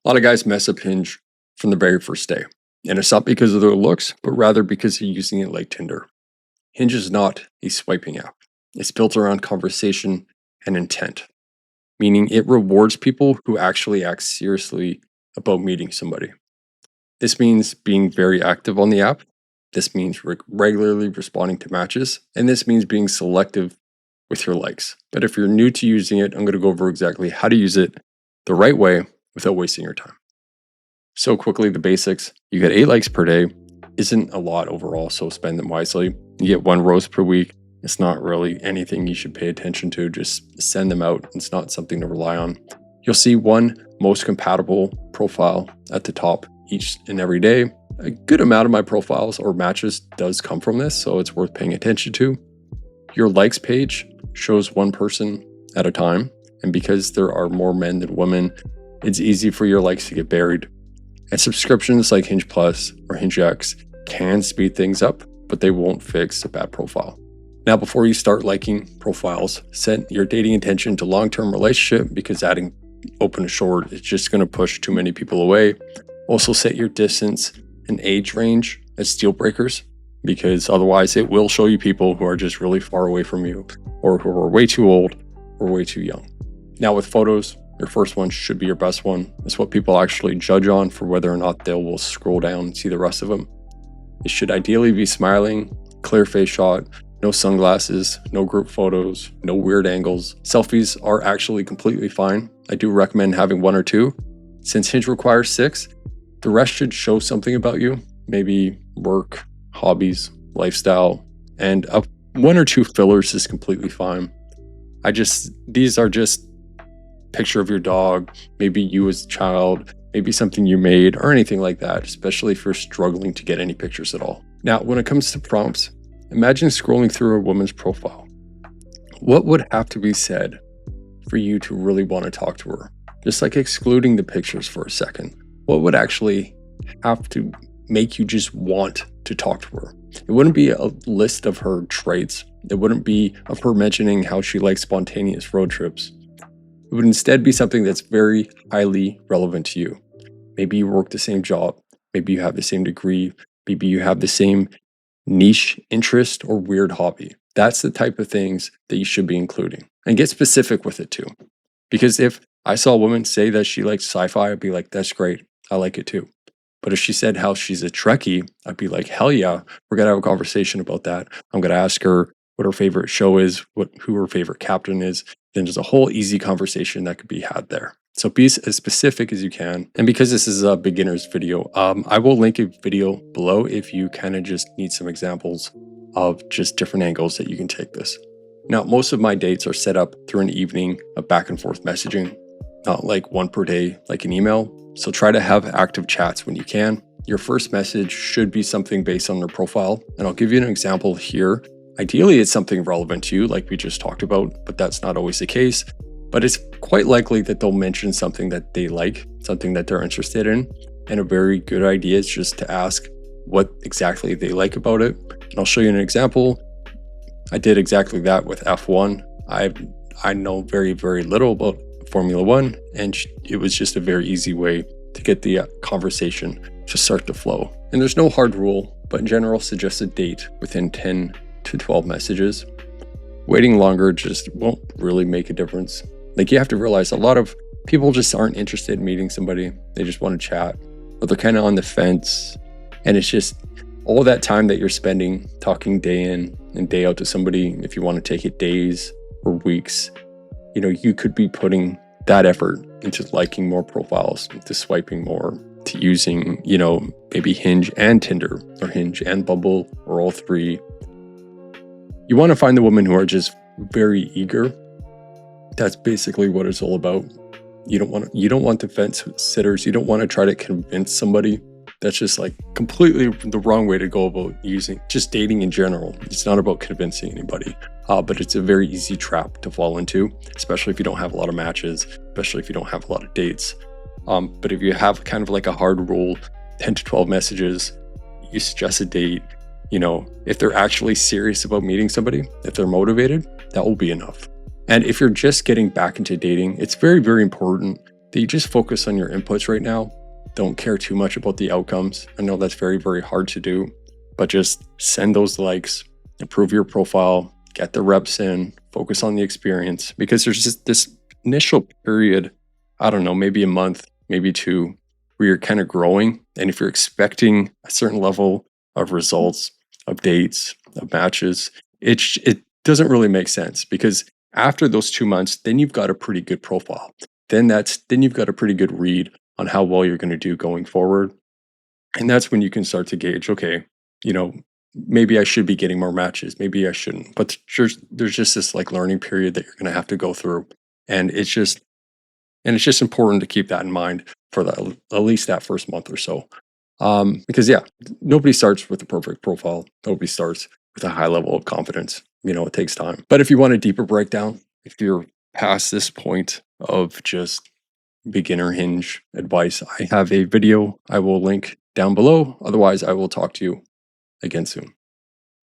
A lot of guys mess up Hinge from the very first day. And it's not because of their looks, but rather because they're using it like Tinder. Hinge is not a swiping app. It's built around conversation and intent, meaning it rewards people who actually act seriously about meeting somebody. This means being very active on the app. This means regularly responding to matches. And this means being selective with your likes. But if you're new to using it, I'm going to go over exactly how to use it the right way without wasting your time. So quickly, the basics. You get 8 likes per day. Isn't a lot overall, so spend them wisely. You get 1 roast per week. It's not really anything you should pay attention to. Just send them out. It's not something to rely on. You'll see 1 most compatible profile at the top each and every day. A good amount of my profiles or matches does come from this, so it's worth paying attention to. Your likes page shows 1 person at a time, and because there are more men than women, it's easy for your likes to get buried. And subscriptions like Hinge Plus or HingeX can speed things up, but they won't fix a bad profile. Now, before you start liking profiles, set your dating intention to long-term relationship, because adding open to short is just going to push too many people away. Also set your distance and age range as deal breakers, because otherwise it will show you people who are just really far away from you, or who are way too old or way too young. Now with photos, your first one should be your best one. It's what people actually judge on for whether or not they will scroll down and see the rest of them. It should ideally be smiling, clear face shot, no sunglasses, no group photos, no weird angles. Selfies are actually completely fine. I do recommend having 1 or 2. Since Hinge requires 6, the rest should show something about you, maybe work, hobbies, lifestyle, and 1 or 2 fillers is completely fine. These are just picture of your dog, maybe you as a child, maybe something you made, or anything like that, especially if you're struggling to get any pictures at all. Now, when it comes to prompts, imagine scrolling through a woman's profile. What would have to be said for you to really want to talk to her? Just like excluding the pictures for a second. What would actually have to make you just want to talk to her? It wouldn't be a list of her traits. It wouldn't be of her mentioning how she likes spontaneous road trips. It would instead be something that's very highly relevant to you. Maybe you work the same job. Maybe you have the same degree. Maybe you have the same niche interest or weird hobby. That's the type of things that you should be including. And get specific with it too. Because if I saw a woman say that she likes sci-fi, I'd be like, that's great. I like it too. But if she said how she's a Trekkie, I'd be like, hell yeah, we're going to have a conversation about that. I'm going to ask her what her favorite show is, who her favorite captain is. Then there's a whole easy conversation that could be had there. So be as specific as you can. And because this is a beginner's video, I will link a video below if you kind of just need some examples of just different angles that you can take this. Now, most of my dates are set up through an evening of back and forth messaging, not like 1 per day, like an email. So try to have active chats when you can. Your first message should be something based on their profile. And I'll give you an example here. Ideally, it's something relevant to you, like we just talked about, but that's not always the case. But it's quite likely that they'll mention something that they like, something that they're interested in. And a very good idea is just to ask what exactly they like about it. And I'll show you an example. I did exactly that with F1. I know very, very little about Formula One, and it was just a very easy way to get the conversation to start to flow. And there's no hard rule, but in general, suggest a date within 10 to 12 messages. Waiting longer just won't really make a difference. Like, you have to realize a lot of people just aren't interested in meeting somebody. They just want to chat, but they're kind of on the fence. And it's just all that time that you're spending talking day in and day out to somebody. If you want to take it days or weeks, you could be putting that effort into liking more profiles, to swiping more, to using, maybe Hinge and Tinder, or Hinge and Bumble, or all 3. You want to find the women who are just very eager. That's basically what it's all about. You don't want the fence sitters. You don't want to try to convince somebody. That's just like completely the wrong way to go about using just dating in general. It's not about convincing anybody, but it's a very easy trap to fall into, especially if you don't have a lot of matches, especially if you don't have a lot of dates. But if you have kind of like a hard rule, 10 to 12 messages, you suggest a date, if they're actually serious about meeting somebody, if they're motivated, that will be enough. And if you're just getting back into dating, it's very, very important that you just focus on your inputs right now. Don't care too much about the outcomes. I know that's very, very hard to do, but just send those likes, improve your profile, get the reps in, focus on the experience, because there's just this initial period, I don't know, maybe a month, maybe two, where you're kind of growing. And if you're expecting a certain level of results, of dates, of matches, it doesn't really make sense, because after those 2 months, then you've got a pretty good profile. Then you've got a pretty good read on how well you're going to do going forward. And that's when you can start to gauge, okay, you know, maybe I should be getting more matches, maybe I shouldn't. But there's just this like learning period that you're going to have to go through. And it's just important to keep that in mind for at least that first month or so. Because yeah, nobody starts with a perfect profile. Nobody starts with a high level of confidence. It takes time. But if you want a deeper breakdown, if you're past this point of just beginner Hinge advice, I have a video I will link down below. Otherwise, I will talk to you again soon.